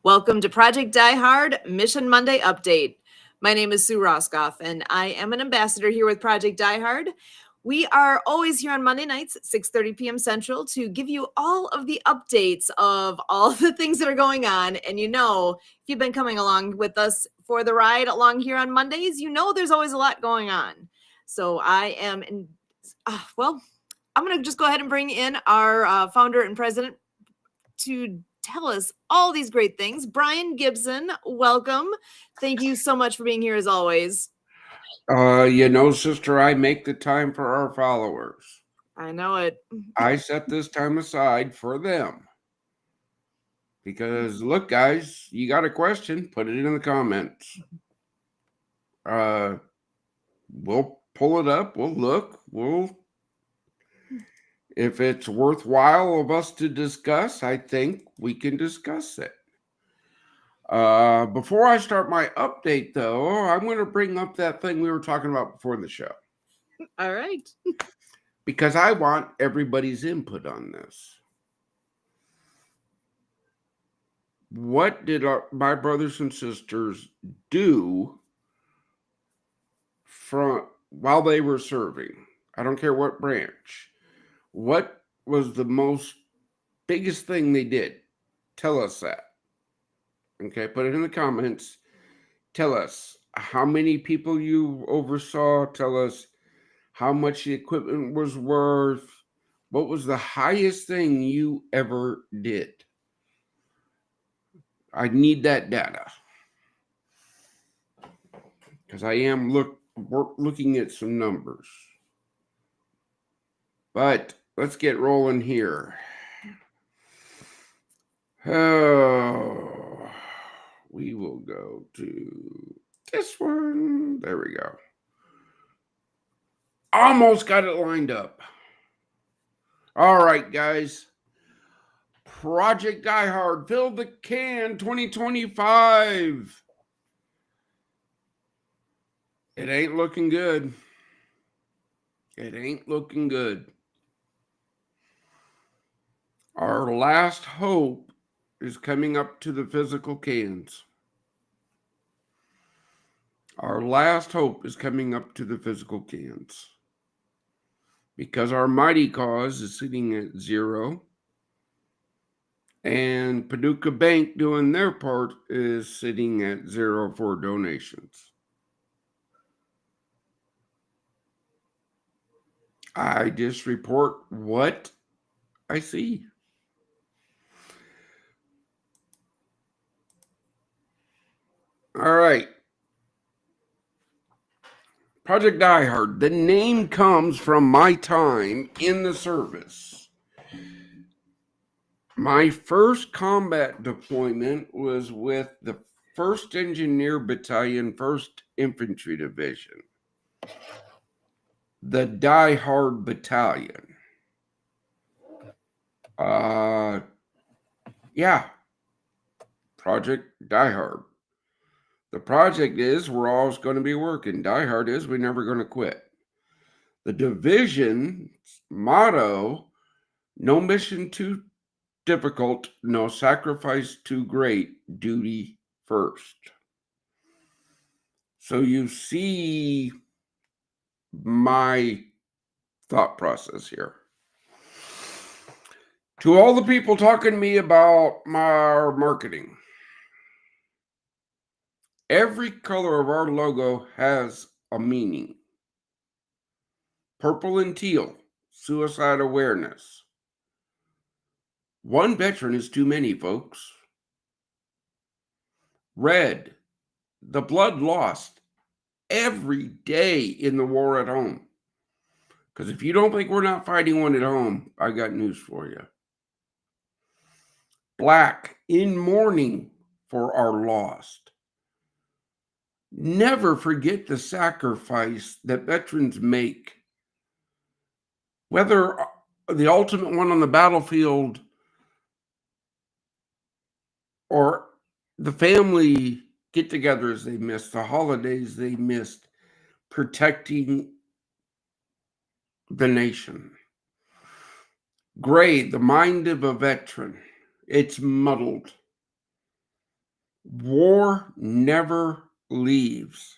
Welcome to Project Die Hard Mission Monday Update. My name is Sue Roscoff, and I am an ambassador here with Project Die Hard. We are always here on Monday nights at 6:30 p.m. Central to give you all of the updates of all the things that are going on. And if you've been coming along with us for the ride along here on Mondays, there's always a lot going on. So I'm going to just go ahead and bring in our founder and president to tell us all these great things. Brian Gibson, welcome. Thank you so much for being here as always. Sister, I make the time for our followers. I know it. I set this time aside for them. Because look, guys, you got a question, put it in the comments. We'll pull it up, we'll look, if it's worthwhile of us to discuss, I think we can discuss it. Before I start my update, though, I'm going to bring up that thing we were talking about before the show. All right. Because I want everybody's input on this. What did my brothers and sisters do while they were serving? I don't care what branch. What was the biggest thing they did? Tell us that. Okay, put it in the comments. Tell us how many people you oversaw. Tell us how much the equipment was worth. What was the highest thing you ever did? I need that data. Because I am looking at some numbers. But let's get rolling here. Oh, we will go to this one. There we go. Almost got it lined up. All right, guys. Project Die Hard, fill the can 2025. It ain't looking good. It ain't looking good. Our last hope is coming up to the physical cans. Our last hope is coming up to the physical cans. Because our mighty cause is sitting at 0. And Paducah Bank doing their part is sitting at 0 for donations. I just report what I see. All right. Project Die Hard. The name comes from my time in the service. My first combat deployment was with the 1st Engineer Battalion, 1st Infantry Division. The Die Hard Battalion. Project Die Hard. The project is we're always going to be working. Die Hard is we're never going to quit. The division's motto, no mission too difficult, no sacrifice too great, duty first. So you see my thought process here. To all the people talking to me about my marketing, every color of our logo has a meaning. Purple and teal, suicide awareness. One veteran is too many, folks. Red, the blood lost every day in the war at home. Because if you don't think we're not fighting one at home, I got news for you. Black, in mourning for our lost. Never forget the sacrifice that veterans make. Whether the ultimate one on the battlefield or the family get-togethers they missed, the holidays they missed, protecting the nation. Gray, the mind of a veteran. It's muddled. War never leaves.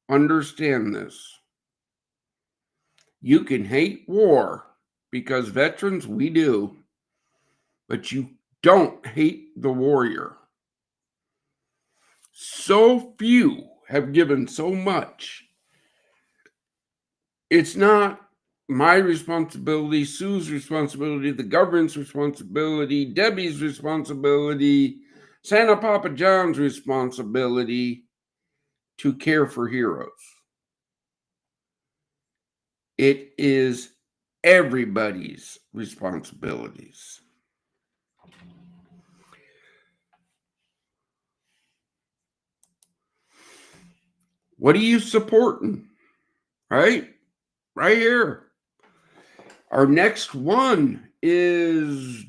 Understand this. You can hate war because veterans, we do, but you don't hate the warrior. So few have given so much. It's not my responsibility, Sue's responsibility, the government's responsibility, Debbie's responsibility, Santa Papa John's responsibility to care for heroes. It is everybody's responsibilities. What are you supporting? Right? Right here. Our next one is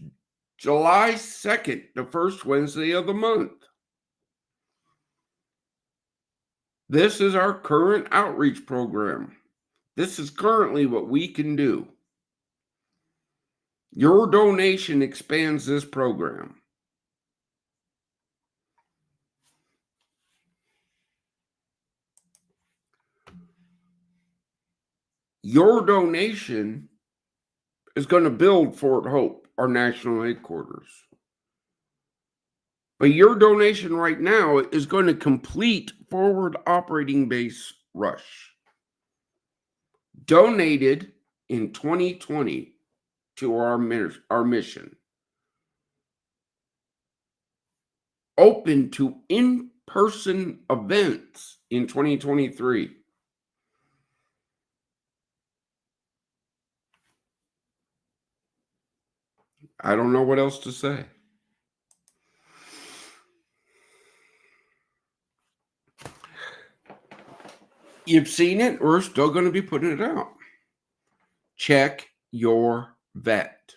July 2nd, the first Wednesday of the month. This is our current outreach program. This is currently what we can do. Your donation expands this program. Your donation is going to build Fort Hope, our national headquarters. But your donation right now is going to complete Forward Operating Base Rush. Donated in 2020 to our mission. Open to in-person events in 2023. I don't know what else to say. You've seen it. We're still going to be putting it out. Check your vet.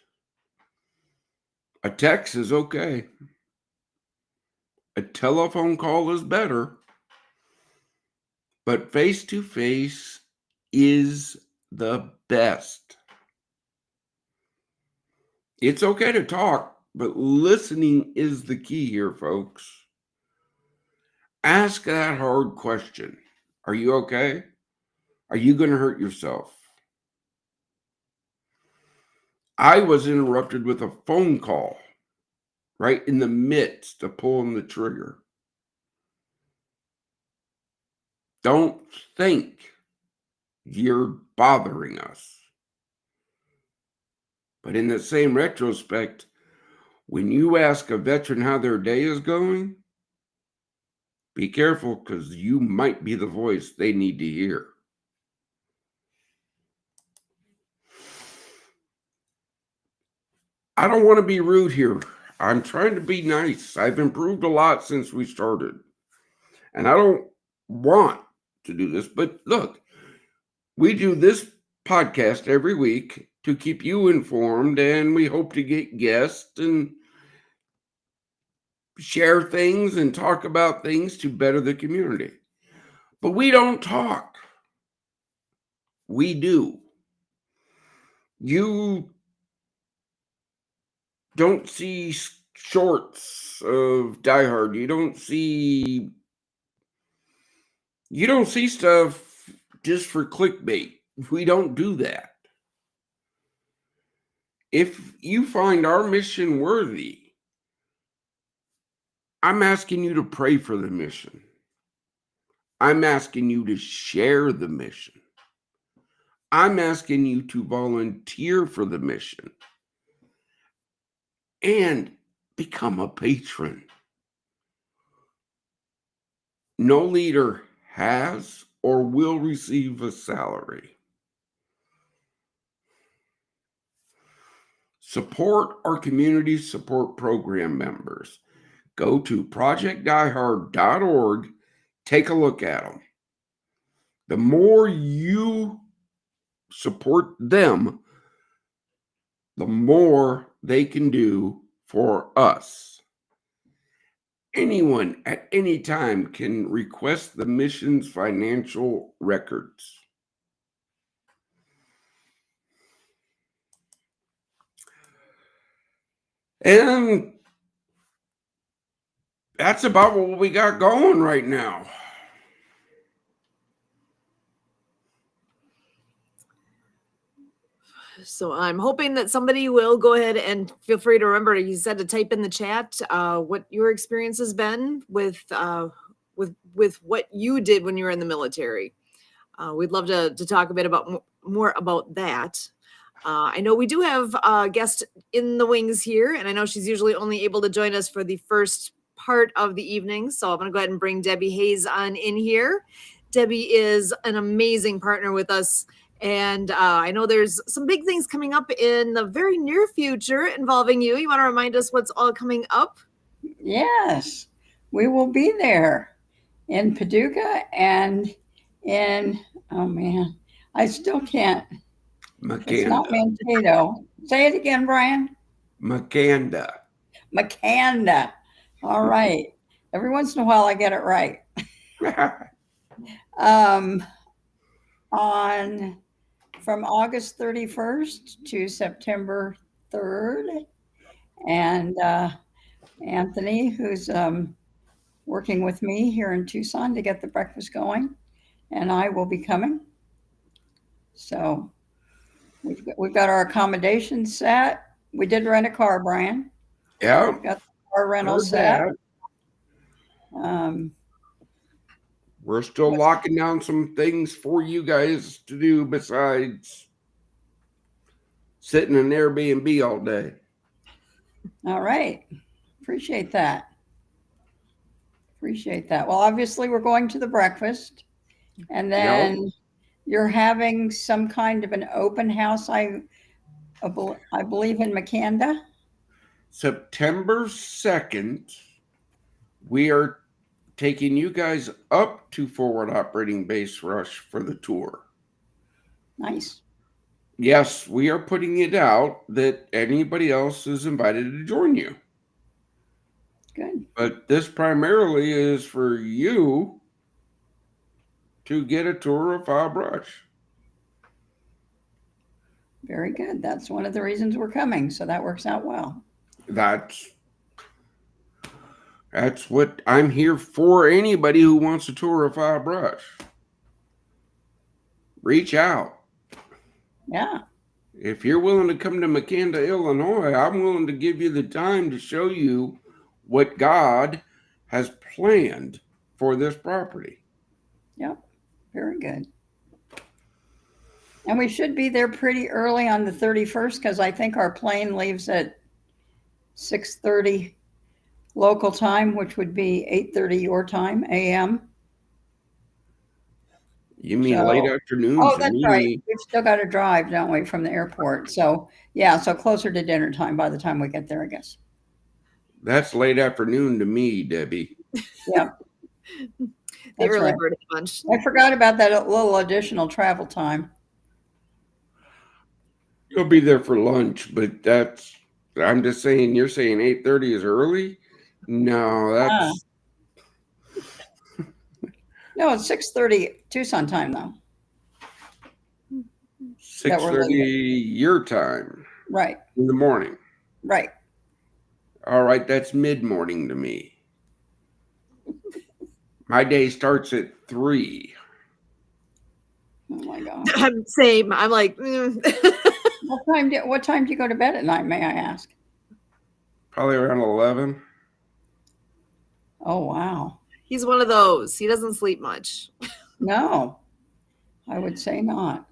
A text is okay. A telephone call is better. But face-to-face is the best. It's okay to talk, but listening is the key here, folks. Ask that hard question. Are you okay? Are you going to hurt yourself? I was interrupted with a phone call right in the midst of pulling the trigger. Don't think you're bothering us. But in the same retrospect, when you ask a veteran how their day is going, be careful because you might be the voice they need to hear. I don't want to be rude here. I'm trying to be nice. I've improved a lot since we started. And I don't want to do this, but look, we do this podcast every week to keep you informed, and we hope to get guests and share things and talk about things to better the community. But we don't talk. We do. You don't see shorts of Die Hard. You don't see stuff just for clickbait. We don't do that. If you find our mission worthy, I'm asking you to pray for the mission. I'm asking you to share the mission. I'm asking you to volunteer for the mission and become a patron. No leader has or will receive a salary. Support our community support program members. Go to projectdiehard.org. Take a look at them. The more you support them, the more they can do for us. Anyone at any time can request the mission's financial records. And that's about what we got going right now. So I'm hoping that somebody will go ahead and feel free to remember. You said to type in the chat what your experience has been with what you did when you were in the military. We'd love to talk a bit about more about that. I know we do have a guest in the wings here, and I know she's usually only able to join us for the first part of the evening. So I'm going to go ahead and bring Debbie Hayes on in here. Debbie is an amazing partner with us. And I know there's some big things coming up in the very near future involving you. You want to remind us what's all coming up? Yes, we will be there in Paducah and in, oh man, I still can't. It's not Makanda. Mankato. Say it again, Brian. Makanda. Makanda. All right. Every once in a while, I get it right. Um, on from August 31st to September 3rd, and Anthony, who's working with me here in Tucson to get the breakfast going, and I will be coming. So we've got our accommodations set. We did rent a car, Brian. Yeah, We've got the car rental heard set. that. Um, We're still locking down some things for you guys to do besides sitting in Airbnb all day. all right. Appreciate that. Appreciate that. Well, obviously, we're going to the breakfast, and then you're having some kind of an open house. I believe in Makanda. September 2nd, we are taking you guys up to Forward Operating Base Rush for the tour. Nice. Yes, we are putting it out that anybody else is invited to join you. Good. But this primarily is for you to get a tour of File Brush. Very good. That's one of the reasons we're coming. So that works out well. That's what I'm here for. Anybody who wants a tour of File Brush, reach out. Yeah. If you're willing to come to Makanda, Illinois, I'm willing to give you the time to show you what God has planned for this property. Yep. Very good. And we should be there pretty early on the 31st because I think our plane leaves at 6:30 local time, which would be 8:30 your time, a.m. You mean late afternoon Oh, to that's me? right. We've still got to drive, don't we, from the airport? So yeah, so closer to dinner time by the time we get there, I guess. That's late afternoon to me, Debbie. Yeah. The early bird lunch. I forgot about that little additional travel time. You'll be there for lunch, but I'm just saying, you're saying 8:30 is early? No, that's No, it's 6:30 Tucson time though. 6:30 your time. Right. In the morning. Right. All right, that's mid-morning to me. My day starts at 3. Oh my God. Same. I'm like, What time do you go to bed at night, may I ask? Probably around 11. Oh wow. He's one of those. He doesn't sleep much. No, I would say not.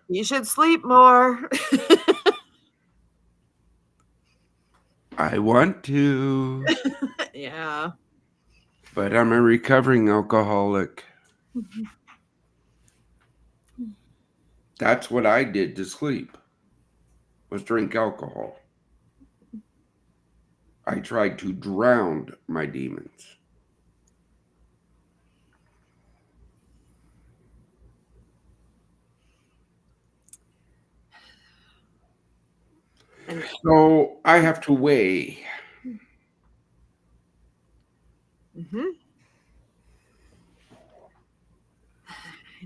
You should sleep more. I want to. Yeah. But I'm a recovering alcoholic. That's what I did to sleep, was drink alcohol. I tried to drown my demons. So I have to weigh. Mm-hmm.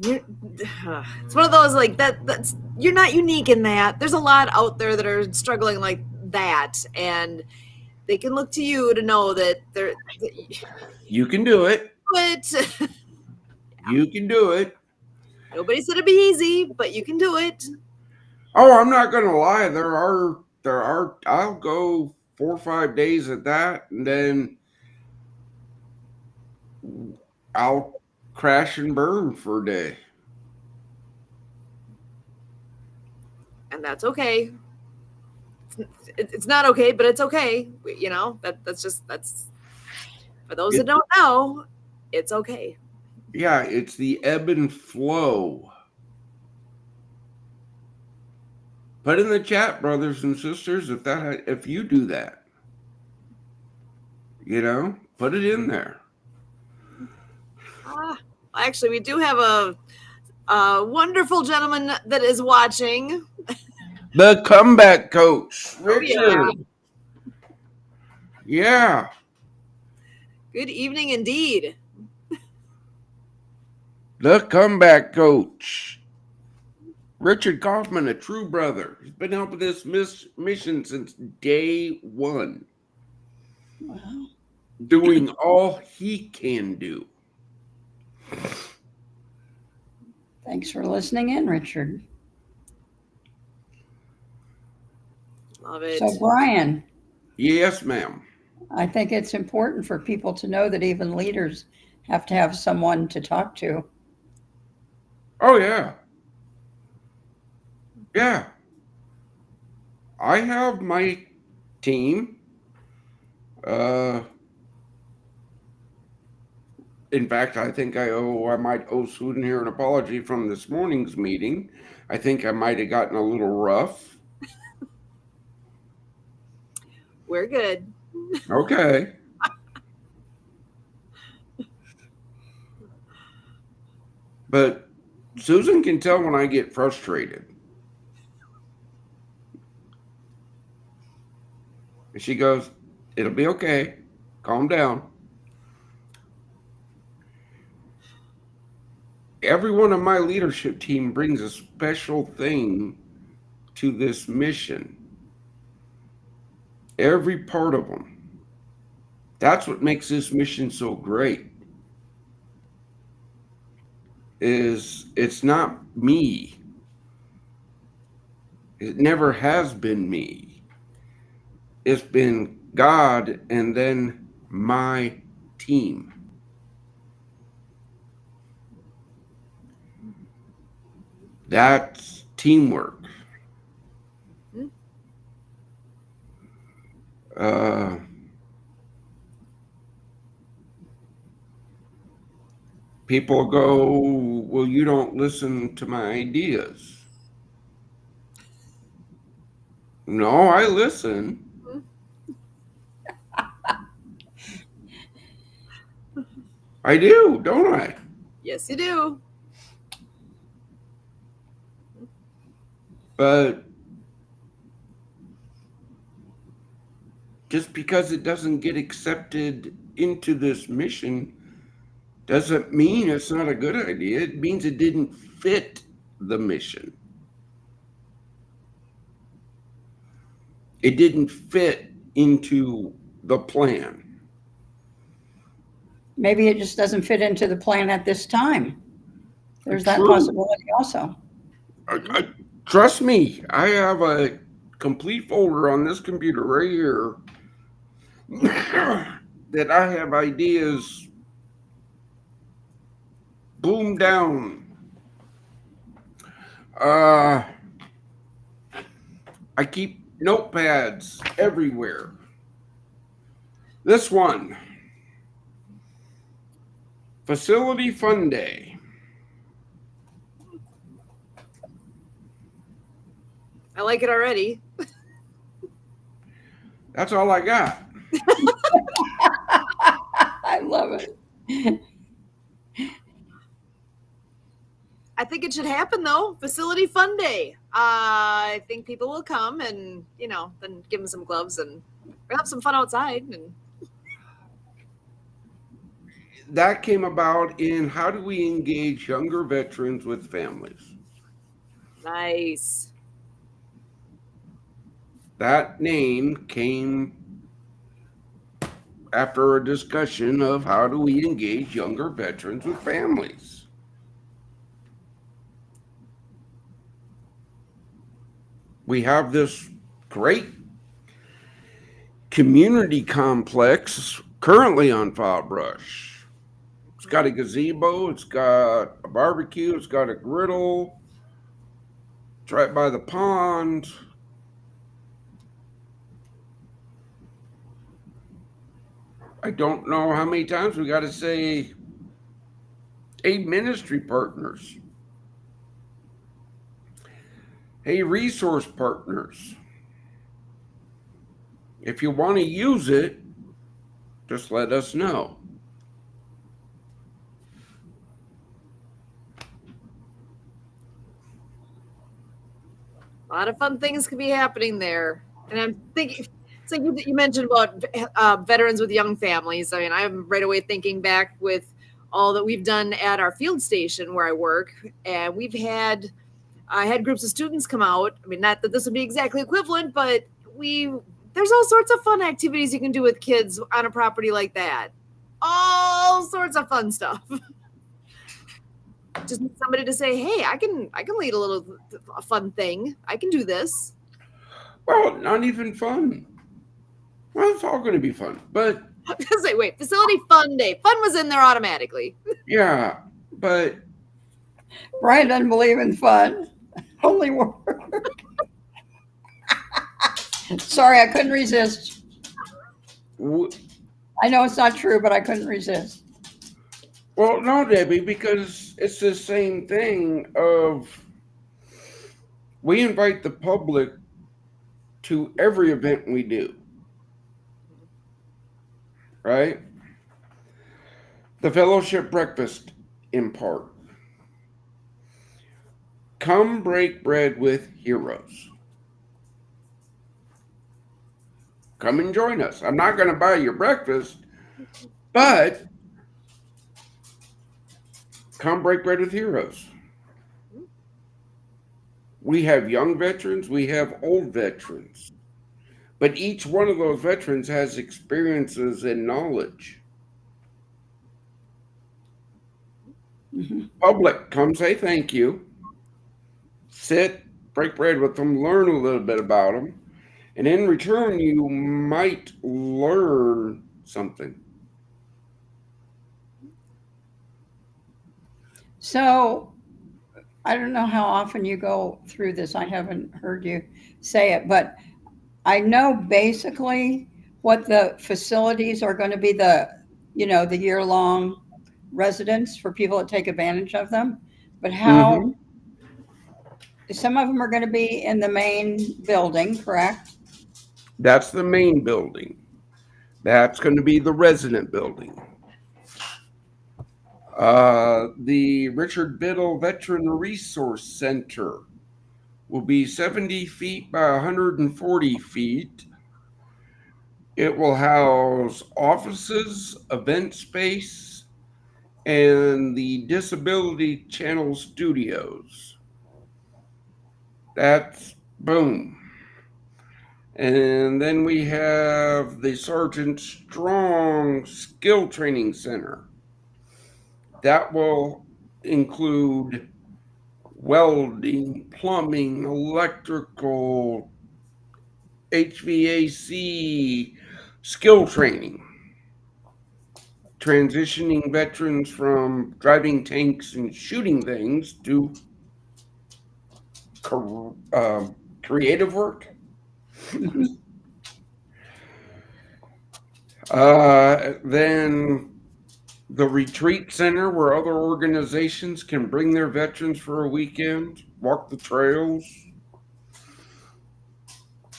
It's one of those like that's you're not unique in that. There's a lot out there that are struggling like that, and they can look to you to know that You can do it. it. You can do it. Nobody said it'd be easy, but you can do it. Oh, I'm not gonna lie. There are. I'll go 4 or 5 days at that, and then I'll crash and burn for a day. And that's okay. It's not okay, but it's okay. You know, that's for those that don't know, it's okay. Yeah, it's the ebb and flow. Put in the chat, brothers and sisters, if you do that, put it in there. Actually, we do have a wonderful gentleman that is watching. The comeback coach, Richard. Oh, Yeah. Good evening indeed. The comeback coach. Richard Kaufman, a true brother. He's been helping this mission since day one. Wow. Doing all he can do. Thanks for listening in, Richard. Love it. So, Brian. Yes, ma'am. I think it's important for people to know that even leaders have to have someone to talk to. Oh, yeah. Yeah. I have my team. In fact, I think I might owe Sweden here an apology from this morning's meeting. I think I might have gotten a little rough. We're good. Okay. But Susan can tell when I get frustrated. And she goes, "It'll be okay. Calm down." Everyone on my leadership team brings a special thing to this mission. Every part of them. That's what makes this mission so great. It's not me. It never has been me. It's been God and then my team. That's teamwork. People go, "Well, you don't listen to my ideas." No, I listen. I do, don't I? Yes, you do. But just because it doesn't get accepted into this mission doesn't mean it's not a good idea. It means it didn't fit the mission. It didn't fit into the plan. Maybe it just doesn't fit into the plan at this time. There's that possibility also. Trust me, I have a complete folder on this computer right here that I have ideas boom down. I keep notepads everywhere. This one, Facility Fun Day. I like it already. That's all I got. I love it. I think it should happen though. Facility Fun Day. I think people will come and, then give them some gloves and we'll have some fun outside. And that came about in how do we engage younger veterans with families? Nice. That name came after a discussion of how do we engage younger veterans with families. We have this great community complex currently on File Brush. It's got a gazebo, it's got a barbecue, it's got a griddle. It's right by the pond. I don't know how many times we got to say, hey, ministry partners. Hey, resource partners. If you want to use it, just let us know. A lot of fun things could be happening there. And I'm thinking, it's like you mentioned about veterans with young families. I mean, I'm right away thinking back with all that we've done at our field station where I work, and I had groups of students come out. I mean, not that this would be exactly equivalent, but there's all sorts of fun activities you can do with kids on a property like that. All sorts of fun stuff. Just need somebody to say, "Hey, I can lead a fun thing. I can do this." Well, not even fun. Well, it's all going to be fun, but I was gonna say, wait, facility fun day. Fun was in there automatically. yeah, but Brian doesn't believe in fun, only work. Sorry, I couldn't resist. I know it's not true, but I couldn't resist. Well, no, Debbie, because it's the same thing of we invite the public to every event we do, right? The fellowship breakfast in part. Come break bread with heroes. Come and join us. I'm not going to buy your breakfast, but come break bread with heroes. We have young veterans, we have old veterans, but each one of those veterans has experiences and knowledge. Mm-hmm. Public, come say thank you, sit, break bread with them, learn a little bit about them, and in return, you might learn something. So, I don't know how often you go through this. I haven't heard you say it, but I know basically what the facilities are going to be, the year-long residence for people that take advantage of them. But how some of them are going to be in the main building, correct? That's the main building. That's going to be the resident building. The Richard Biddle Veteran Resource Center will be 70 feet by 140 feet. It will house offices, event space, and the Disability Channel Studios. That's boom. And then we have the Sergeant Strong Skill Training Center. That will include welding, plumbing, electrical, HVAC, skill training, transitioning veterans from driving tanks and shooting things to creative work. Then the retreat center where other organizations can bring their veterans for a weekend, walk the trails.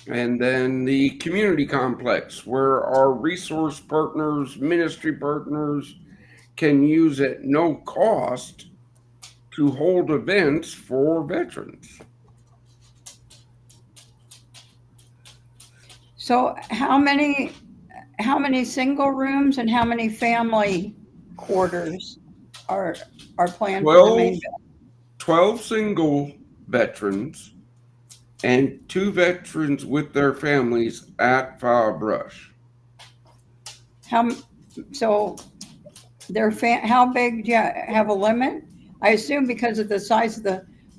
And then the community complex where our resource partners, ministry partners can use at no cost to hold events for veterans. So how many single rooms and how many family quarters are planned for the main building? 12 single veterans and 2 veterans with their families at File Brush. How, so how big do you have a limit? I assume because of the size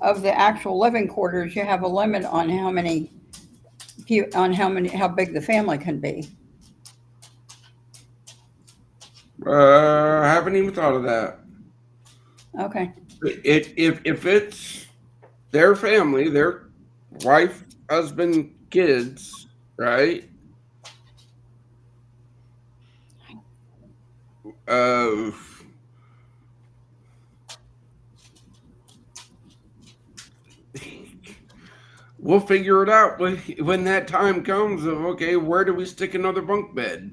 of the actual living quarters, you have a limit on how big the family can be. I haven't even thought of that. Okay. If it's their family, their wife, husband, kids, right? Uh, we'll figure it out when that time comes. Of okay, where do we stick another bunk bed?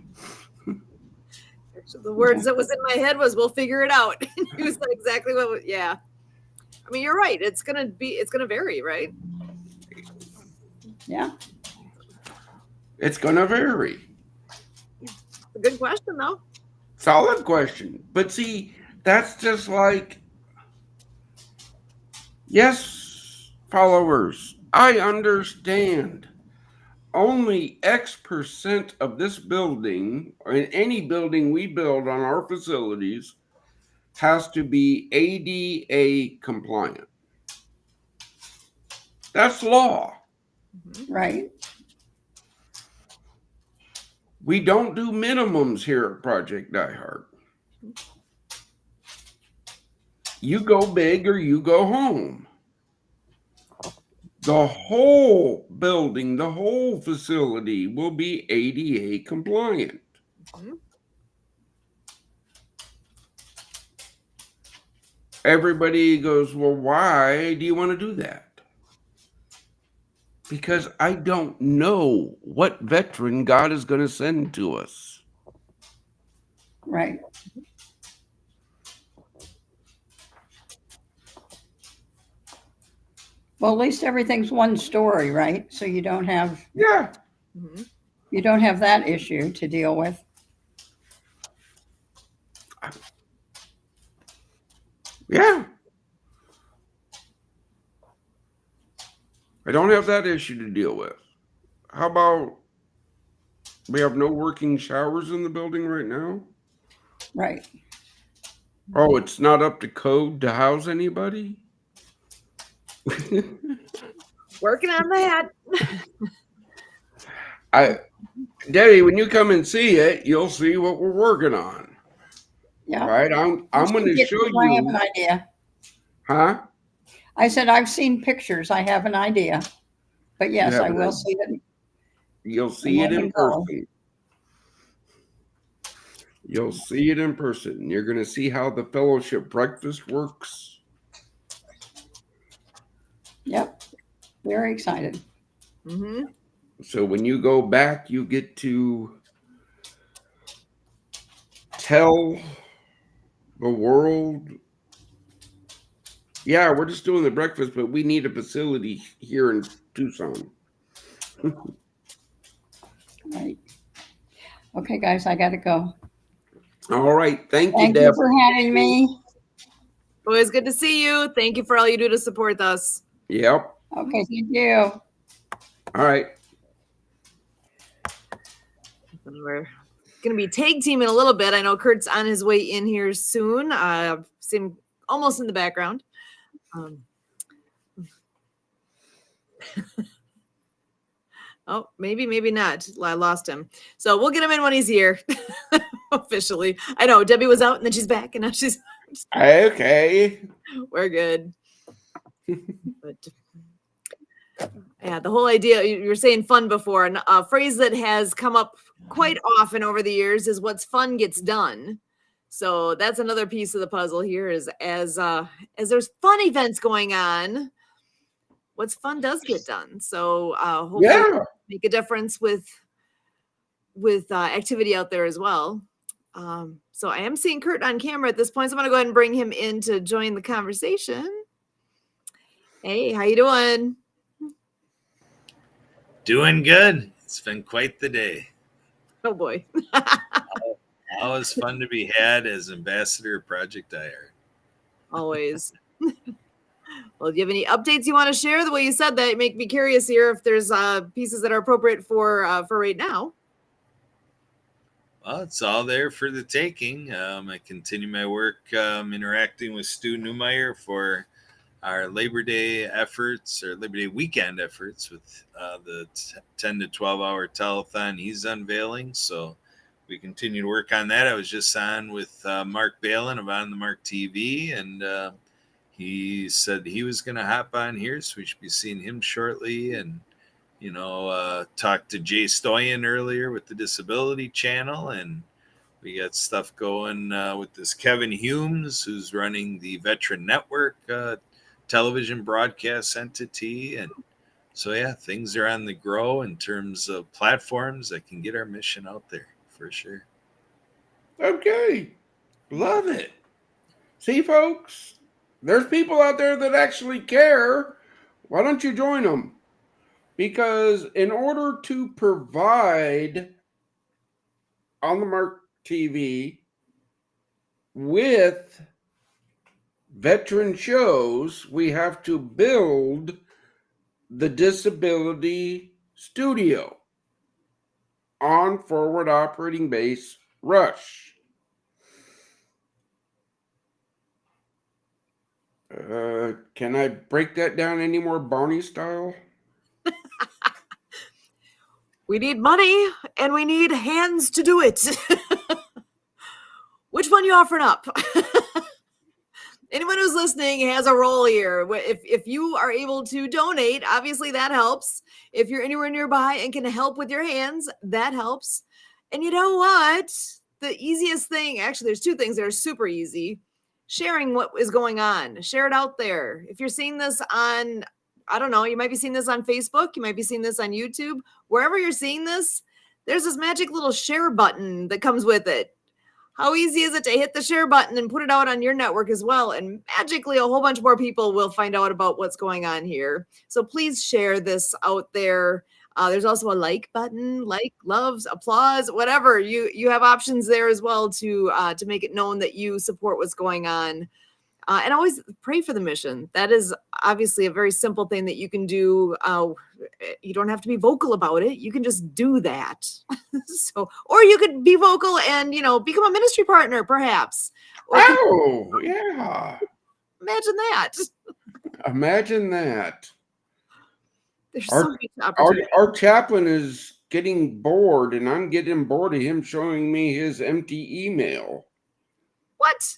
So the words that was in my head was, "We'll figure it out." You said exactly what. Yeah, I mean, you're right. It's gonna vary, right? Yeah. It's gonna vary. A good question, though. Solid question. But see, that's just like, yes, followers, I understand. Only X% of this building, or in any building we build on our facilities, has to be ADA compliant. That's law. Right. We don't do minimums here at Project Die Hard. You go big or you go home. The whole building, the whole facility will be ADA compliant. Mm-hmm. Everybody goes, well, why do you want to do that? Because I don't know what veteran God is going to send to us. Right. Well, at least everything's one story, right? So you don't have Mm-hmm. you don't have that issue to deal with. Yeah. I don't have that issue to deal with. How about we have no working showers in the building right now? Right. Oh, it's not up to code to house anybody? Working on that. Debbie, when you come and see it, you'll see what we're working on. Yeah. All right, I'm going to show I have you. an idea. Huh? I said I've seen pictures. I have an idea. But yes, I will see it. You'll see it in person. You'll see it in person. You're going to see how the fellowship breakfast works. Yep. Very excited. Mm-hmm. So when you go back, you get to tell the world, yeah, we're just doing the breakfast, but we need a facility here in Tucson. Right. Okay, guys, I got to go. All right. Thank you, Thank Deb. you for having me. Always good to see you. Thank you for all you do to support us. Yep. Okay, thank you. All right. We're going to be tag team in a little bit. I know Kurt's on his way in here soon. See him almost in the background. Oh, maybe not. I lost him. So we'll get him in when he's here. Officially. I know Debbie was out and then she's back and now she's okay. We're good. But yeah, the whole idea, you were saying fun before, and a phrase that has come up quite often over the years is what's fun gets done. So that's another piece of the puzzle here is as there's fun events going on, what's fun does get done. So hopefully make a difference with activity out there as well. So I am seeing Kurt on camera at this point, so I'm going to go ahead and bring him in to join the conversation. Hey, how you doing? Doing good. It's been quite the day. Oh boy. Always fun to be had as ambassador of Project Die Hard. Always. Well, do you have any updates you want to share? The way you said that, make me curious here if there's pieces that are appropriate for right now. Well, it's all there for the taking. I continue my work interacting with Stu Newmeyer for our Labor Day efforts or Labor Day weekend efforts with the 10 to 12 hour telethon he's unveiling. So we continue to work on that. I was just on with Mark Balin of On the Mark TV, and he said he was going to hop on here, so we should be seeing him shortly. And talked to Jay Stoyan earlier with the Disability Channel, and we got stuff going with this Kevin Humes, who's running the Veteran Network television broadcast entity. And so, yeah, things are on the grow in terms of platforms that can get our mission out there for sure. Okay. Love it. See, folks, there's people out there that actually care. Why don't you join them? Because in order to provide On the Mark TV with veteran shows, we have to build the Disability Studio on Forward Operating Base Rush. Can I break that down any more Barney style? We need money and we need hands to do it. Which one you offering up? Anyone who's listening has a role here. If you are able to donate, obviously that helps. If you're anywhere nearby and can help with your hands, that helps. And you know what? The easiest thing, actually, there's two things that are super easy. Sharing what is going on. Share it out there. If you're seeing this on, I don't know, you might be seeing this on Facebook. You might be seeing this on YouTube. Wherever you're seeing this, there's this magic little share button that comes with it. How easy is it to hit the share button and put it out on your network as well? And magically, a whole bunch more people will find out about what's going on here. So please share this out there. There's also a like button, like, loves, applause, whatever. You have options there as well to make it known that you support what's going on. And always pray for the mission. That is obviously a very simple thing that you can do. You don't have to be vocal about it. You can just do that. Or you could be vocal and, become a ministry partner, perhaps. Oh, yeah. Imagine that. Imagine that. There's so many opportunities. Our chaplain is getting bored, and I'm getting bored of him showing me his empty email. What?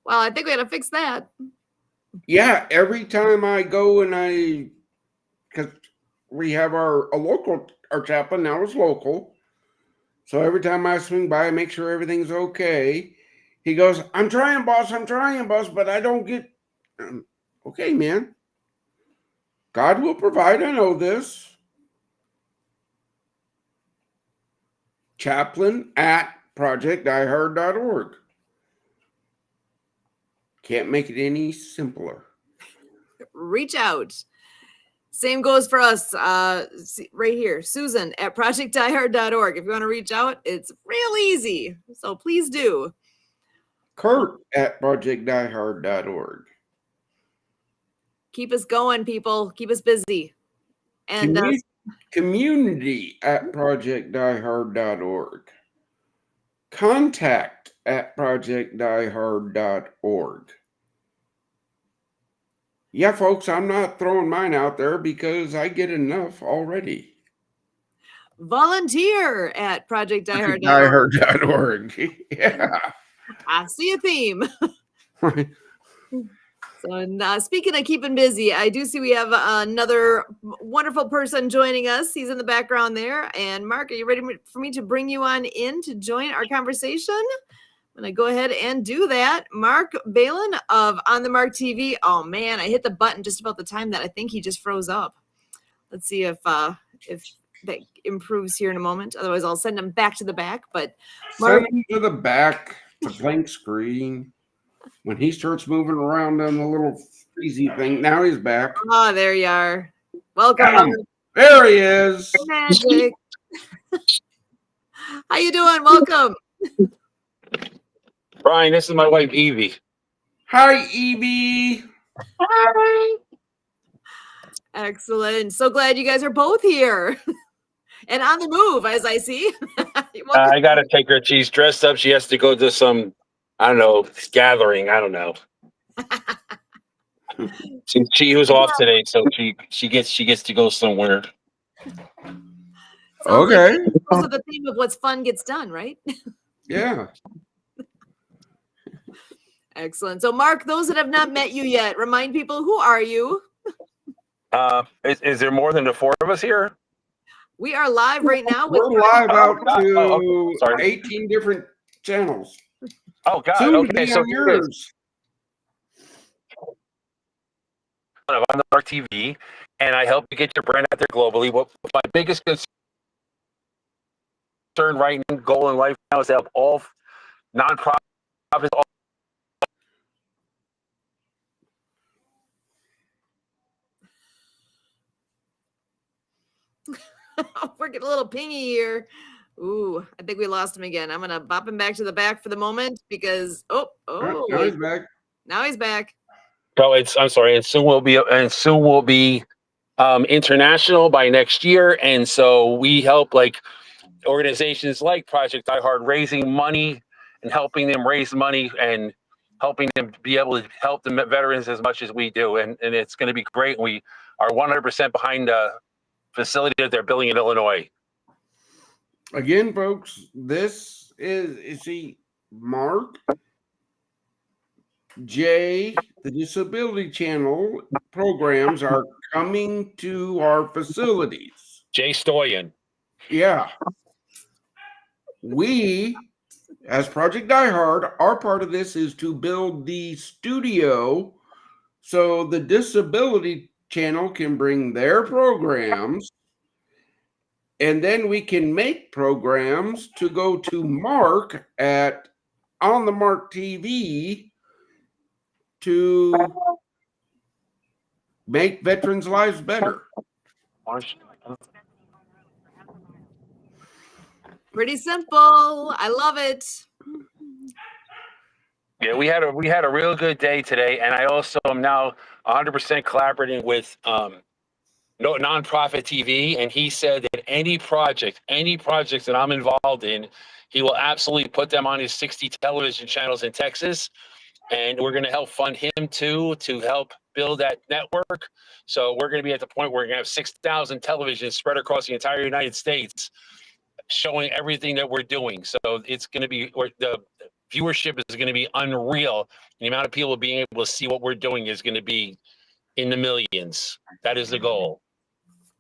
Well, I think we got to fix that. Yeah, every time I go and because we have our chaplain now is local. So every time I swing by, I make sure everything's okay. He goes, I'm trying, boss, but I don't get, okay, man. God will provide, I know this. chaplain@projectdiehard.org. Can't make it any simpler. Reach out. Same goes for us right here. Susan at projectdiehard.org. If you want to reach out, it's real easy. So please do. Kurt at projectdiehard.org. Keep us going, people. Keep us busy. And community at projectdiehard.org. Contact at projectdiehard.org. Yeah, folks, I'm not throwing mine out there because I get enough already. volunteer at projectdiehard.org. Yeah. I see a theme. So speaking of keeping busy, I do see we have another wonderful person joining us. He's in the background there. And Mark, are you ready for me to bring you on in to join our conversation? I'm going to go ahead and do that. Mark Balin of On the Mark TV. Oh, man, I hit the button just about the time that I think he just froze up. Let's see if that improves here in a moment. Otherwise, I'll send him back to the back. But Mark, send him to the back, the blank screen. When he starts moving around on the little freezy thing, now he's back. Oh, there you are. Welcome. Mark. There he is. Magic. How you doing? Welcome. Brian, this is my wife, Evie. Hi, Evie. Hi. Excellent. So glad you guys are both here. and on the move, as I see. I got to take her. She's dressed up. She has to go to some, I don't know, gathering. I don't know. She was off today, so she gets to go somewhere. Okay. Like goes with the theme of what's fun gets done, right? Yeah. Excellent. So, Mark, those that have not met you yet, remind people, who are you? Is there more than the four of us here? We are live right now. We're live out Oh, to sorry. 18 different channels. Oh God. Soon to Okay, be so on yours. I'm on the Mark TV, and I help you get your brand out there globally. What my biggest concern right now, goal in life now, is to have all nonprofits. We're getting a little pingy here. Ooh, I think we lost him again. I'm gonna bop him back to the back for the moment because Now he's back. Now he's back. So I'm sorry, and soon will be international by next year, and so we help like organizations like Project Die Hard raising money and helping them raise money and helping them be able to help the veterans as much as we do, and it's going to be great. We are 100% behind the facility that they're building in Illinois. Again, folks, this is Mark, Jay, the Disability Channel programs are coming to our facilities. Jay Stoyan. Yeah. We, as Project Die Hard, our part of this is to build the studio so the Disability Channel can bring their programs, and then we can make programs to go to Mark on the Mark TV to make veterans' lives better. Pretty simple. I love it. Yeah, we had a real good day today, and I also am now 100% collaborating with Nonprofit TV, and he said that any projects that I'm involved in, he will absolutely put them on his 60 television channels in Texas, and we're going to help fund him too to help build that network. So we're going to be at the point where we're going to have 6,000 televisions spread across the entire United States, showing everything that we're doing. So it's going to be, the viewership is going to be unreal. The amount of people being able to see what we're doing is going to be in the millions. That is the goal.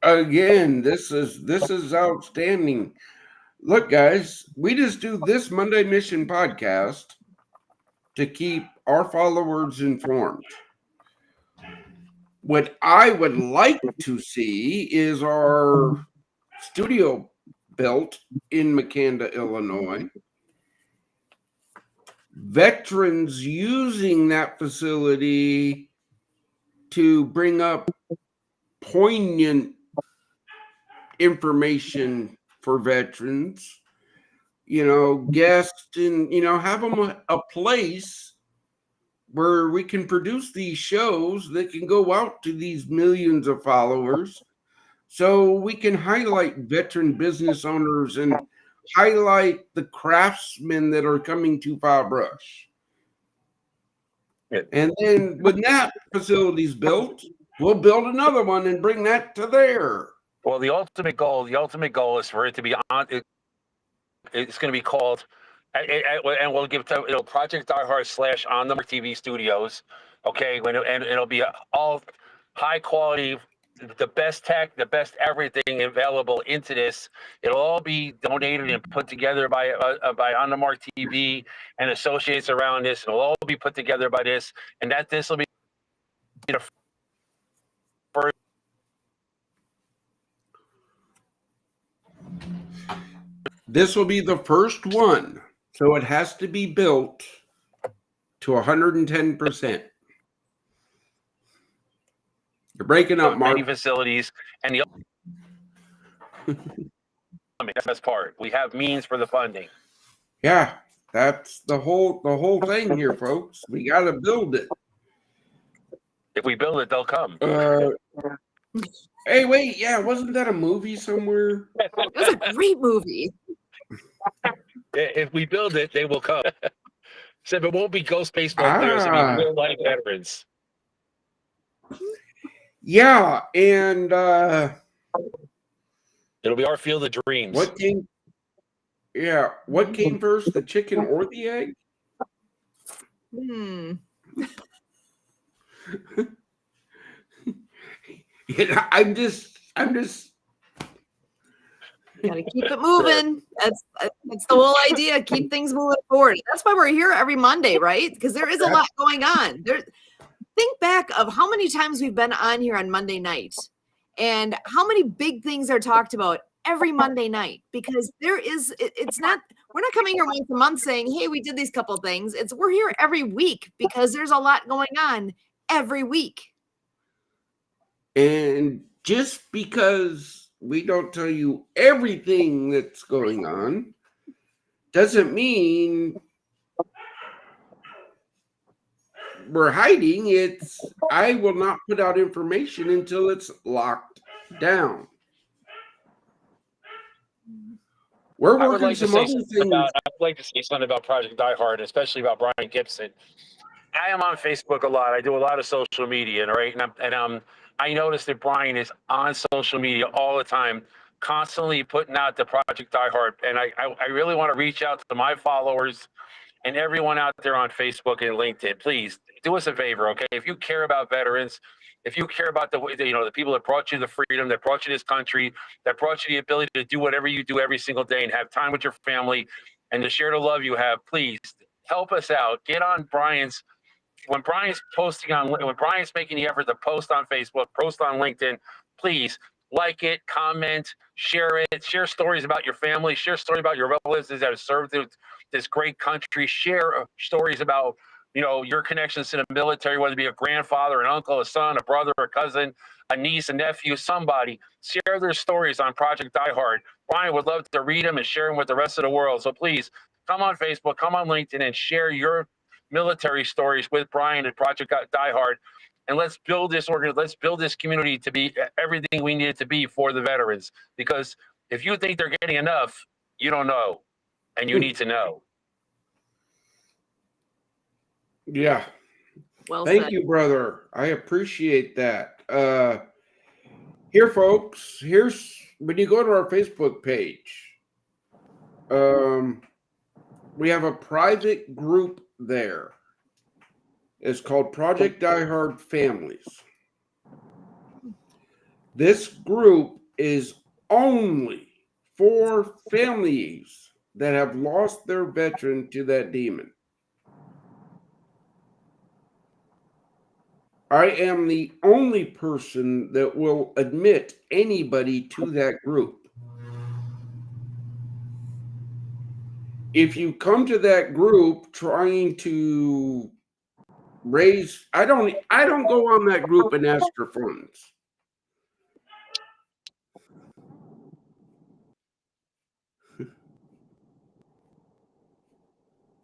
Again, this is outstanding. Look, guys, we just do this Monday Mission podcast to keep our followers informed. What I would like to see is our studio built in Makanda, Illinois. Veterans using that facility to bring up poignant information for veterans, guests, and, have them a place where we can produce these shows that can go out to these millions of followers, so we can highlight veteran business owners and highlight the craftsmen that are coming to File Brush. Yeah. And then when that facility's built, we'll build another one and bring that to there. Well, the ultimate goal is for it to be on. It's going to be called, and we'll give Project Die Hard / on the TV Studios. Okay, and it'll be all high quality, the best tech, the best everything available into this. It'll all be donated and put together by On the Mark TV and associates around this. It'll all be put together by this, and this will be the first. This will be the first one, so it has to be built to 110%. You're breaking up, Mark. Many facilities, and that's the best part. We have means for the funding. Yeah, that's the whole thing here, folks. We got to build it. If we build it, they'll come. Hey, wait, yeah, wasn't that a movie somewhere? It was a great movie. If we build it, they will come. Except it won't be ghost baseball players, it'll be Ah, real life veterans. yeah, and It'll be our field of dreams. what came? Yeah, what came first, the chicken or the egg? I'm just. Gotta keep it moving. That's the whole idea. Keep things moving forward. That's why we're here every Monday, right? Because there is a lot going on. Think back of how many times we've been on here on Monday night and how many big things are talked about every Monday night, because it's not, we're not coming here once a month saying, hey, we did these couple things. We're here every week because there's a lot going on every week. And just because we don't tell you everything that's going on doesn't mean we're hiding. I will not put out information until it's locked down. We're I would working like to some say other something things. I'd like to say something about Project Die Hard, especially about Brian Gibson. I am on Facebook a lot. I do a lot of social media, right? And I noticed that Brian is on social media all the time, constantly putting out the Project Die Hard. And I really want to reach out to my followers and everyone out there on Facebook and LinkedIn. Please do us a favor, okay? If you care about veterans, if you care about the people that brought you the freedom, that brought you this country, that brought you the ability to do whatever you do every single day and have time with your family and to share the love you have, please help us out. Get on Brian's. When Brian's making the effort to post on Facebook, post on LinkedIn, please like it, comment, share it, share stories about your family, share stories about your relatives that have served this great country, share stories about your connections to the military, whether it be a grandfather, an uncle, a son, a brother, a cousin, a niece, a nephew, somebody. Share their stories on Project Die Hard. Brian would love to read them and share them with the rest of the world. So please come on Facebook, come on LinkedIn, and share your military stories with Brian at Project Die Hard. And let's build this community to be everything we need it to be for the veterans. Because if you think they're getting enough, you don't know, and you need to know. Yeah. Well Thank said. you, brother. I appreciate that. Here, folks, here's when you go to our Facebook page. We have a private group there. It's called Project Die Hard Families. This group is only for families that have lost their veteran to that demon. I am the only person that will admit anybody to that group. If you come to that group trying to raise, I don't go on that group and ask for funds.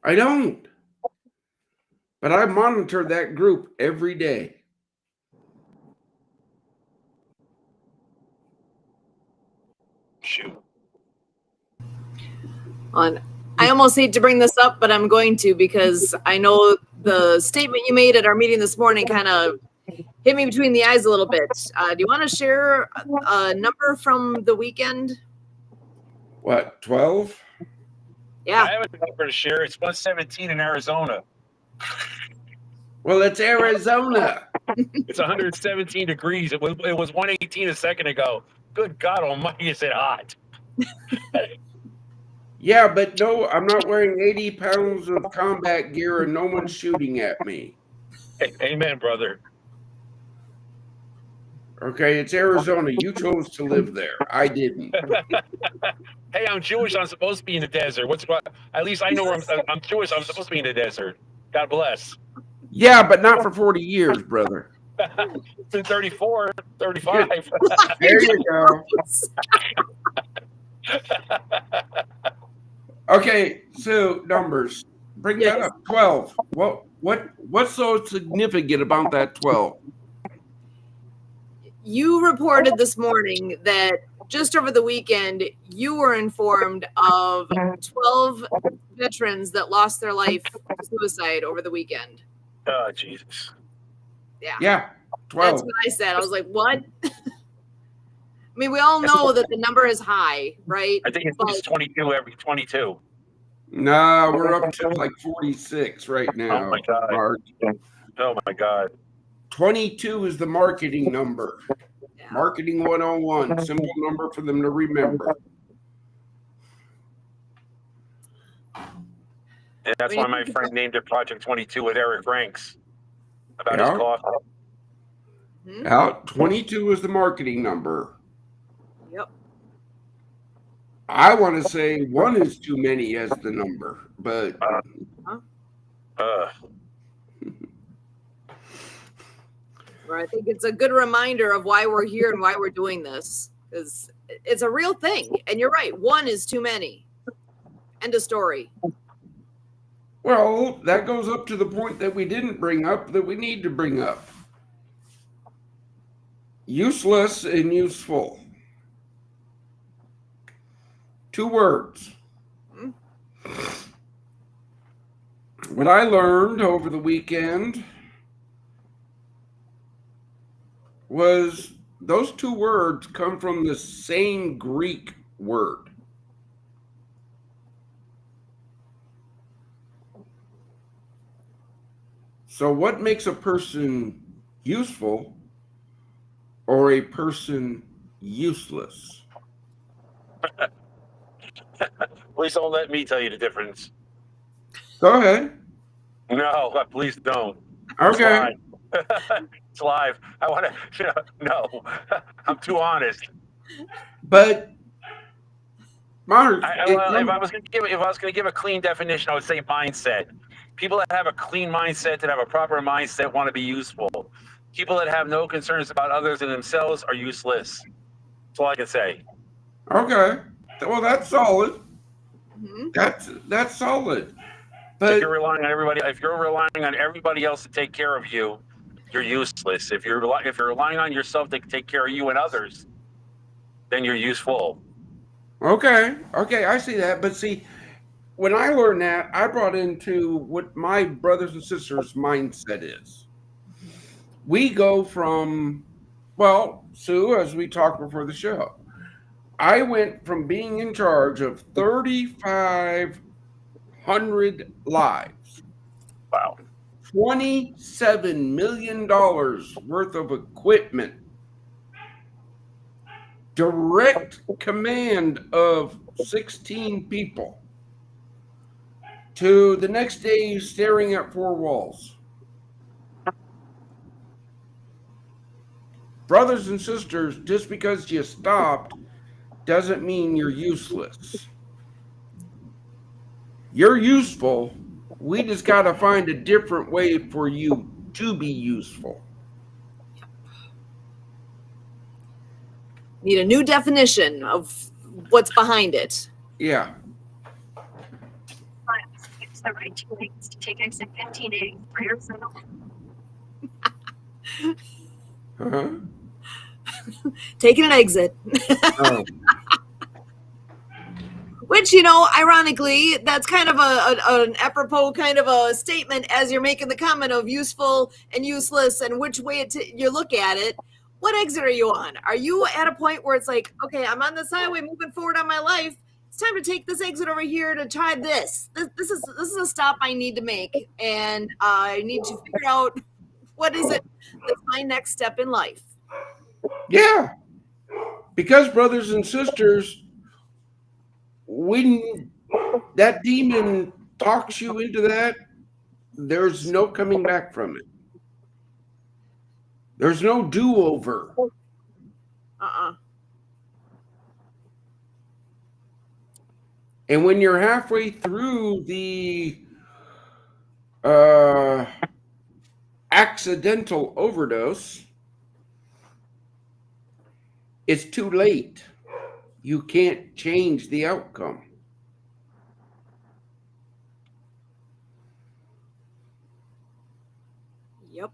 I don't. But I monitor that group every day. Shoot. I almost hate to bring this up, but I'm going to, because I know the statement you made at our meeting this morning kind of hit me between the eyes a little bit. Do you want to share a number from the weekend? What, 12? Yeah. I have a number to share. It's 117 in Arizona. Well, it's Arizona. It's 117 degrees. It was 118 a second ago. Good God Almighty, is it hot? Yeah, but no, I'm not wearing 80 pounds of combat gear and no one's shooting at me. Amen, brother. Okay, it's Arizona. You chose to live there. I didn't. Hey, I'm Jewish. I'm supposed to be in the desert. At least I know where I'm Jewish. I'm supposed to be in the desert. God bless. Yeah, but not for 40 years, brother. It's been 34, 35. There you go. Okay, so numbers. Bring that up. 12. What's so significant about that 12? You reported this morning that just over the weekend, you were informed of 12 veterans that lost their life to suicide over the weekend. Oh, Jesus. Yeah. Yeah, That's 12. what I said. I was like, what? I mean, we all know that the number is high, right? I think it's But 22 every 22. No, we're up to like 46 right now. Oh, my God. Mark. Oh, my God. 22 is the marketing number. yeah. Marketing 101, simple number for them to remember. And that's When why you my think friend named it Project 22 with Eric Franks about Yeah. his coffee. Hmm? Out 22 is the marketing number. Yep. I want to say 1 is too many as the number, but Or I think it's a good reminder of why we're here and why we're doing this, because it's a real thing. And you're right, 1 is too many. End of story. well, that goes up to the point that we didn't bring up that we need to bring up. Useless and useful. 2 words. Hmm? What I learned over the weekend was those 2 words come from the same Greek word. So, what makes a person useful or a person useless? Please don't let me tell you the difference. Go ahead. No, please don't. Okay. It's live. It's live. I want to, no, I'm too honest. But, Mark, Well, if I was going to give a clean definition, I would say mindset. People that have a clean mindset, that have a proper mindset, want to be useful. People that have no concerns about others and themselves are useless. That's all I can say. okay. Well, that's solid. Hmm? That's solid. If But you're relying on everybody else to take care of you, you're useless. If you're relying on yourself to take care of you and others, then you're useful. okay, I see that. But see, when I learned that, I brought into what my brothers and sisters' mindset is. We go from, well, Sue, as we talked before the show, I went from being in charge of 3,500 lives, Wow. $27 million worth of equipment, direct command of 16 people, to the next day staring at 4 walls. Brothers and sisters, just because you stopped doesn't mean you're useless. You're useful. We just got to find a different way for you to be useful. Need a new definition of what's behind it. Yeah. It's the right 2 weeks to take exit 15A for your single. Uh-huh. Taking an exit. Oh. Which, ironically, that's kind of an apropos kind of a statement as you're making the comment of useful and useless and which way you look at it. What exit are you on? Are you at a point where it's like, okay, I'm on this highway moving forward on my life. It's time to take this exit over here to try this. This is a stop I need to make, and I need to figure out what is it that's my next step in life. Yeah. Because, brothers and sisters, when that demon talks you into that, there's no coming back from it. There's no do-over. And when you're halfway through the accidental overdose, it's too late. You can't change the outcome. Yep.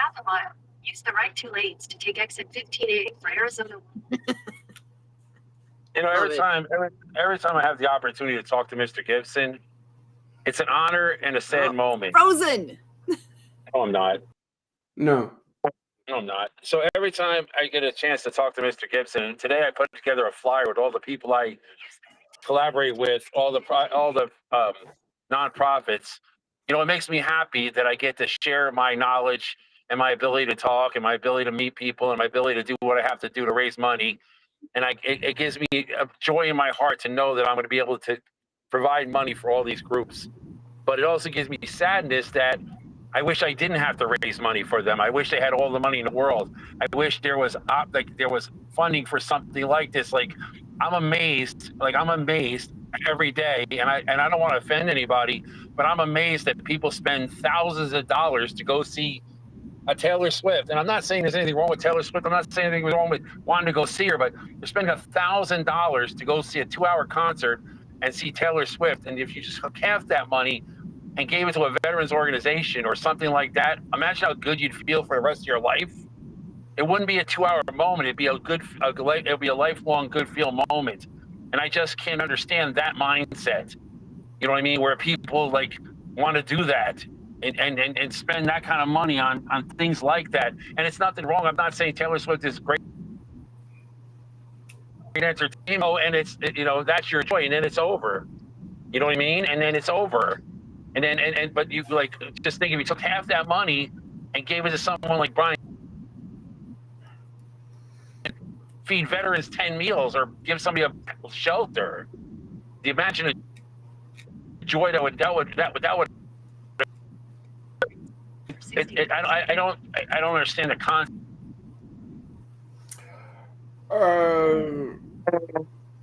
half a mile. Use the right 2 lanes to take exit 15A for Arizona. You know, Love it. every time I have the opportunity to talk to Mr. Gibson, it's an honor and a sad Oh, moment. Frozen. No, I'm not. No. No, I'm not. So every time I get a chance to talk to Mr. Gibson, and today I put together a flyer with all the people I collaborate with, all the nonprofits. You know, it makes me happy that I get to share my knowledge and my ability to talk and my ability to meet people and my ability to do what I have to do to raise money. And it gives me a joy in my heart to know that I'm going to be able to provide money for all these groups. But it also gives me sadness that I wish I didn't have to raise money for them. I wish they had all the money in the world. I wish there was funding for something like this. Like I'm amazed every day, and I don't want to offend anybody, but I'm amazed that people spend thousands of dollars to go see a Taylor Swift. And I'm not saying there's anything wrong with Taylor Swift. I'm not saying anything wrong with wanting to go see her, but they're spending $1,000 to go see a 2-hour concert and see Taylor Swift. And if you just took half that money and gave it to a veterans organization or something like that, imagine how good you'd feel for the rest of your life. It wouldn't be a 2-hour moment. It'd be it'd be a lifelong good feel moment. And I just can't understand that mindset. You know what I mean? Where people like want to do that and spend that kind of money on things like that. And it's nothing wrong. I'm not saying Taylor Swift is great entertainment, and it's that's your joy, and then it's over. You know what I mean? And then it's over. And then but you like just think if you took half that money and gave it to someone like Brian, feed veterans 10 meals or give somebody a shelter. The imagine a joy that would I don't understand the concept.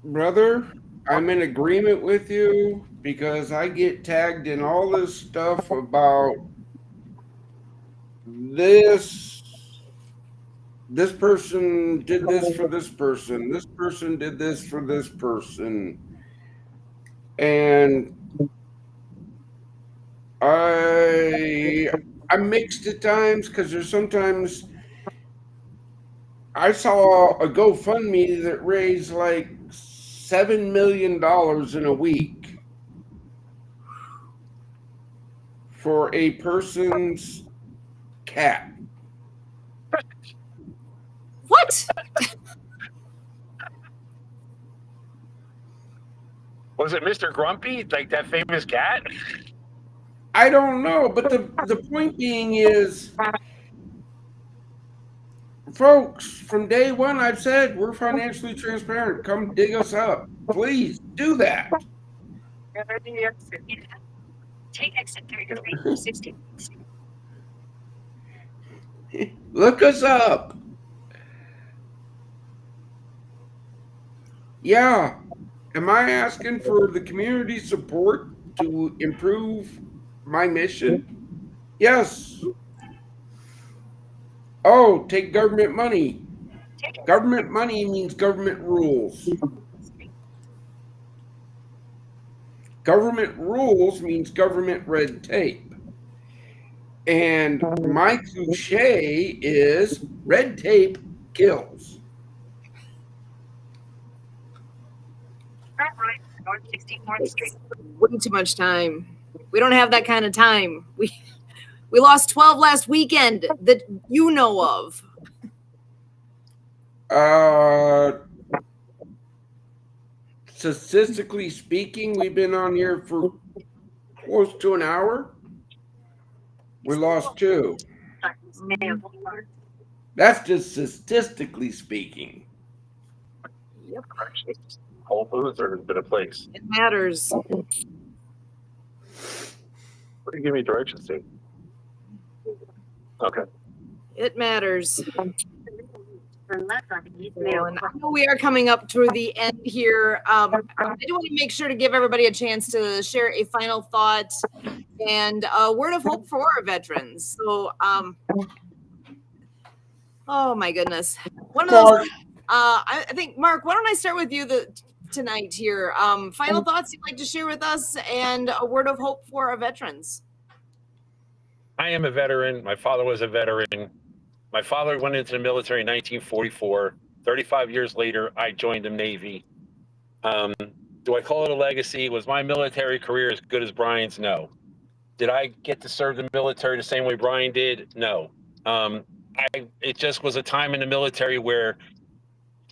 Brother, I'm in agreement with you because I get tagged in all this stuff about this person did this for this person did this for this person, and I'm mixed at times because there's sometimes I saw a GoFundMe that raised like $7 million in a week for a person's cat. What? Was it Mr. Grumpy, like that famous cat? I don't know, but the point being is, folks, from day one, I've said we're financially transparent. Come dig us up. Please do that. Take exit 33 for 60. Look us up. Yeah. Am I asking for the community support to improve my mission? Yes. Oh, take government money. Government money means government rules. Government rules means government red tape. And my cliche is red tape kills. Right, North 64th Street. Way too much time. We don't have that kind of time. We lost 12 last weekend that you know of. Statistically speaking, we've been on here for close to an hour. We lost 2. That's just statistically speaking. Yep. Whole Foods or a bit of place? It matters. What do you give me directions to? Okay. It matters. Turn left on East Well, and Mail. I know we are coming up to the end here. I do want to make sure to give everybody a chance to share a final thought and a word of hope for our veterans. So, oh my goodness, one of those. I think, Mark, why don't I start with you tonight here? Final thoughts you'd like to share with us and a word of hope for our veterans. I am a veteran. My father was a veteran. My father went into the military in 1944. 35 years later, I joined the Navy. Do I call it a legacy? Was my military career as good as Brian's? No. Did I get to serve the military the same way Brian did? No. Um, it just was a time in the military where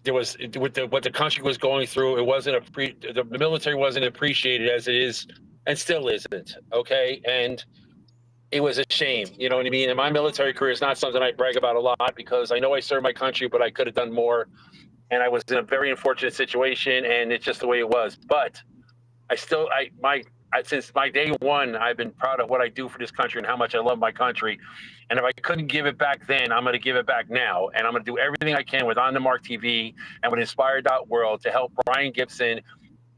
there was with what the country was going through. It wasn't the military wasn't appreciated as it is and still isn't. Okay, and it was a shame. You know what I mean? And my military career is not something I brag about a lot because I know I served my country, but I could have done more. And I was in a very unfortunate situation, and it's just the way it was. But since my day one, I've been proud of what I do for this country and how much I love my country. And if I couldn't give it back then, I'm going to give it back now. And I'm going to do everything I can with On the Mark TV and with Inspired.world to help Brian Gibson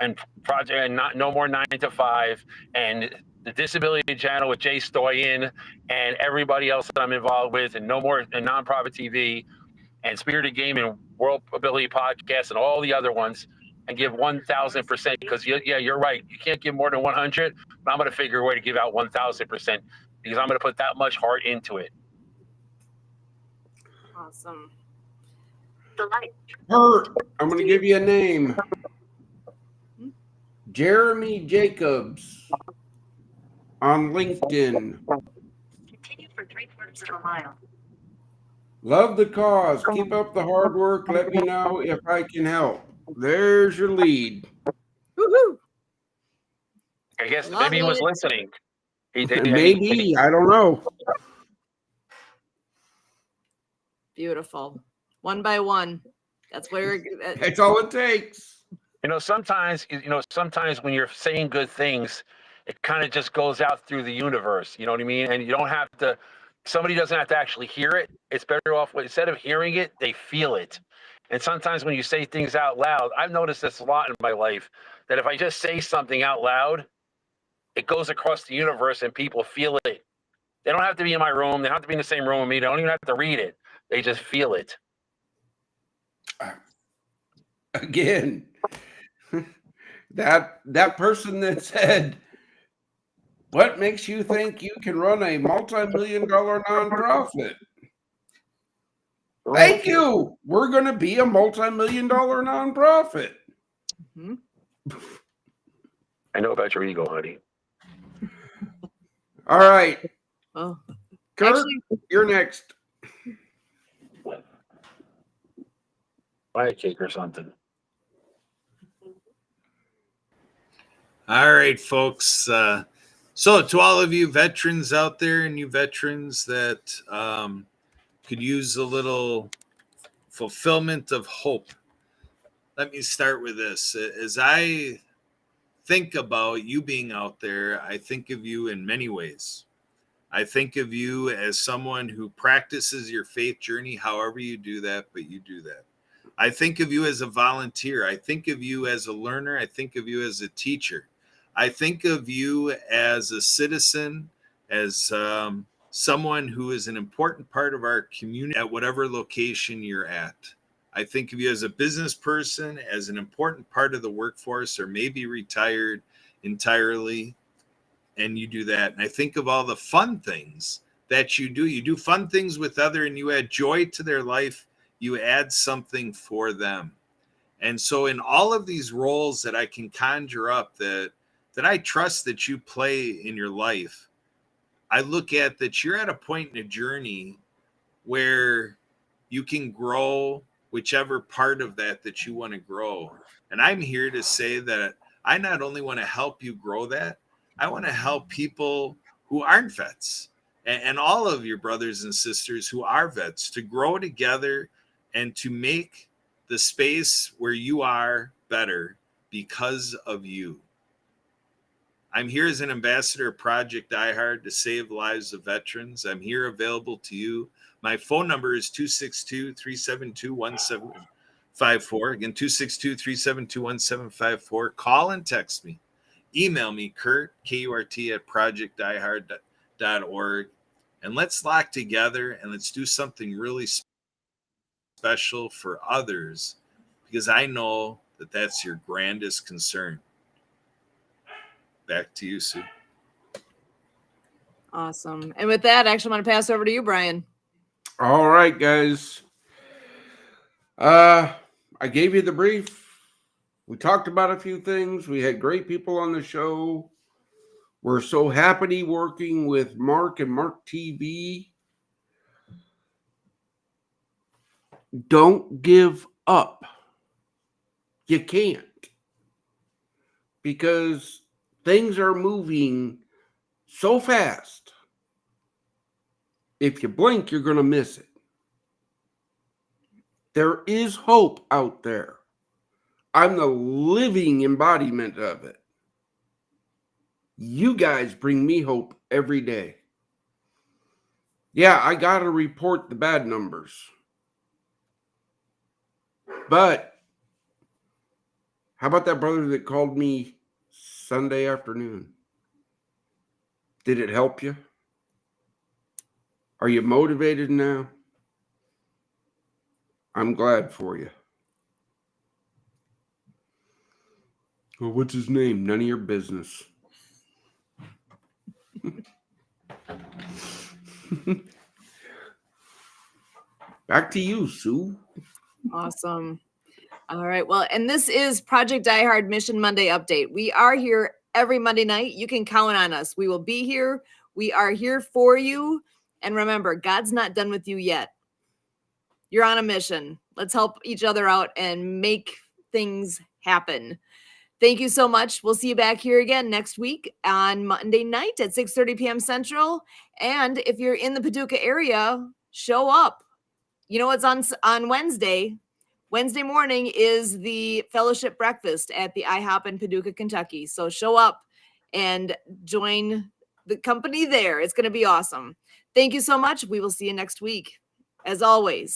and Project and No More 9 to 5 and the Disability Channel with Jay Stoyan and everybody else that I'm involved with, and No More and Nonprofit TV and Spirited Game and World Ability Podcast and all the other ones, and give 1,000% because you're right. You can't give more than 100, but I'm going to figure a way to give out 1,000% because I'm going to put that much heart into it. Awesome. Kurt, I'm going to give you a name. Jeremy Jacobs on LinkedIn. Continue for 3/4 of a mile. Love the cause. Keep up the hard work. Let me know if I can help. There's your lead. Woohoo! I guess Love maybe he was it. listening. Maybe. I don't know. Beautiful. One by one. That's where That's all it takes. Sometimes when you're saying good things, it kind of just goes out through the universe. You know what I mean? And you don't have to. Somebody doesn't have to actually hear it. It's better off instead of hearing it, they feel it. And sometimes when you say things out loud, I've noticed this a lot in my life, that if I just say something out loud, it goes across the universe and people feel it. They don't have to be in my room. They don't have to be in the same room with me. They don't even have to read it. They just feel it. Again, that person that said, what makes you think you can run a multi-million-dollar nonprofit? Thank you. We're going to be a multi-million-dollar nonprofit. Mm-hmm. I know about your ego, honey. All right. Oh, Kurt, actually, you're next. Buy a cake or something. All right, folks. So to all of you veterans out there and you veterans that could use a little fulfillment of hope, let me start with this. As I think about you being out there, I think of you in many ways. I think of you as someone who practices your faith journey, however you do that, but you do that. I think of you as a volunteer. I think of you as a learner. I think of you as a teacher. I think of you as a citizen, as someone who is an important part of our community at whatever location you're at. I think of you as a business person, as an important part of the workforce, or maybe retired entirely, and you do that. And I think of all the fun things that you do. You do fun things with others, and you add joy to their life. You add something for them. And so in all of these roles that I can conjure up that I trust that you play in your life, I look at that you're at a point in a journey where you can grow whichever part of that you want to grow. And I'm here to say that I not only want to help you grow that, I want to help people who aren't vets and all of your brothers and sisters who are vets to grow together and to make the space where you are better because of you. I'm here as an ambassador of Project iHeart to save lives of veterans. I'm here available to you. My phone number is 262-372-1754. Again, 262-372-1754. Call and text me. Email me, Kurt, K-U-R-T, at projectiheart.org. And let's lock together and let's do something really special for others, because I know that that's your grandest concern. Back to you, Sue. Awesome. And with that, actually, I'm going to pass over to you, Brian. All right, guys. I gave you the brief. We talked about a few things. We had great people on the show. We're so happy working with Mark and Mark TV. Don't give up. You can't. Because things are moving so fast. If you blink, you're going to miss it. There is hope out there. I'm the living embodiment of it. You guys bring me hope every day. Yeah, I got to report the bad numbers. But how about that brother that called me Sunday afternoon? Did it help you? Are you motivated now? I'm glad for you. Well, what's his name? None of your business. Back to you, Sue. Awesome. All right. Well, and this is Project Die Hard Mission Monday update. We are here every Monday night. You can count on us. We will be here. We are here for you. And remember, God's not done with you yet. You're on a mission. Let's help each other out and make things happen. Thank you so much. We'll see you back here again next week on Monday night at 6:30 p.m. Central. And if you're in the Paducah area, show up. You know what's on Wednesday? Wednesday morning is the fellowship breakfast at the IHOP in Paducah, Kentucky. So show up and join the company there. It's going to be awesome. Thank you so much. We will see you next week. As always,